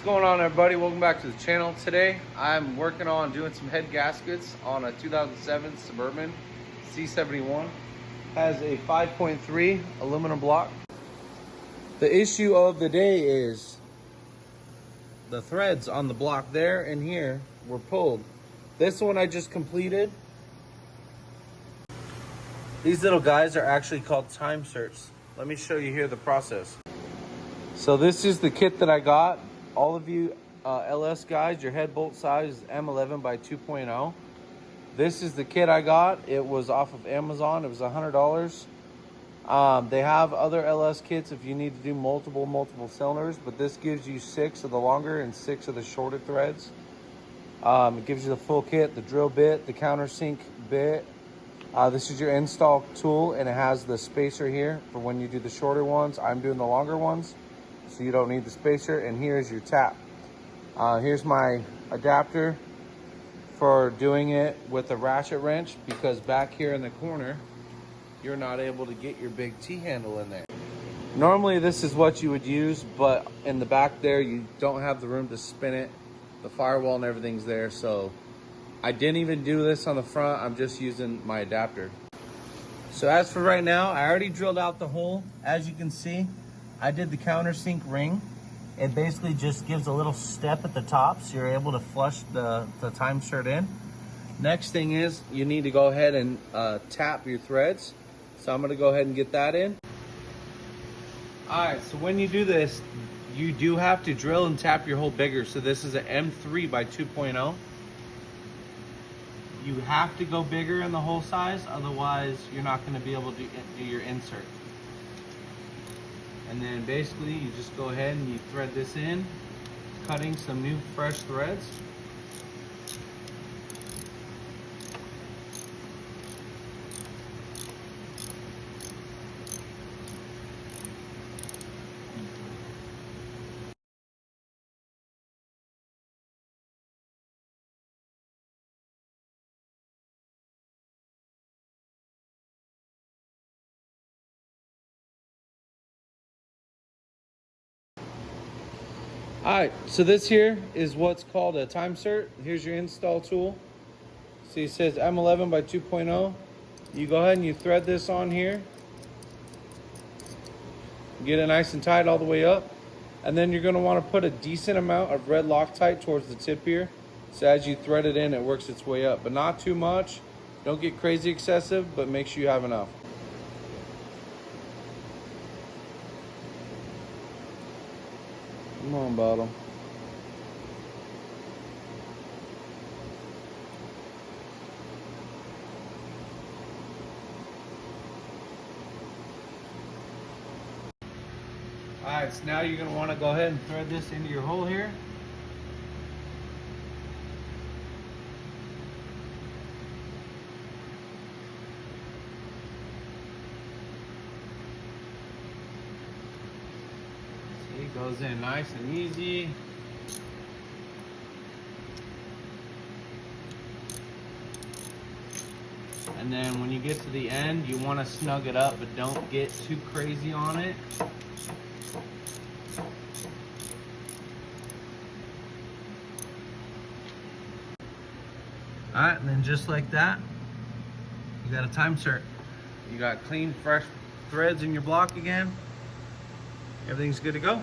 going on, everybody? Welcome back to the channel. Today I'm working on doing some head gaskets on a 2007 Suburban C71. Has a 5.3 aluminum block. The issue of the day is the threads on the block there and here were pulled. This one I just completed. These little guys are actually called Time Serts. Let me show you here the process. So this is the kit that I got. All of you LS guys, your head bolt size is M11x2.0. This is the kit I got. It was off of Amazon. It was $100. They have other LS kits if you need to do multiple cylinders, but this gives you 6 of the longer and 6 of the shorter threads. It gives you the full kit, the drill bit, the countersink bit. This is your install tool, and it has the spacer here for when you do the shorter ones. I'm doing the longer ones, so you don't need the spacer. And here's your tap. Here's my adapter for doing it with a ratchet wrench, because back here in the corner, you're not able to get your big T-handle in there. Normally this is what you would use, but in the back there, you don't have the room to spin it. The firewall and everything's there, so I didn't even do this on the front. I'm just using my adapter. So as for right now, I already drilled out the hole. As you can see, I did the countersink ring. It basically just gives a little step at the top, so you're able to flush the Time Sert in. Next thing is you need to go ahead and tap your threads. So I'm gonna go ahead and get that in. All right, so when you do this, you do have to drill and tap your hole bigger. So this is an M3x2.0. You have to go bigger in the hole size, otherwise you're not going to be able to do your insert. And then basically you just go ahead and you thread this in, cutting some new fresh threads. Alright, so this here is what's called a Time Sert. Here's your install tool. See, it says M11x2.0. You go ahead and you thread this on here. Get it nice and tight all the way up. And then you're going to want to put a decent amount of red Loctite towards the tip here. So as you thread it in, it works its way up. But not too much. Don't get crazy excessive, but make sure you have enough. Come on, bottom. Alright, so now you're going to want to go ahead and thread this into your hole here. It goes in nice and easy. And then when you get to the end, you want to snug it up, but don't get too crazy on it. Alright, and then just like that, you got a Time Sert. You got clean, fresh threads in your block again. Everything's good to go.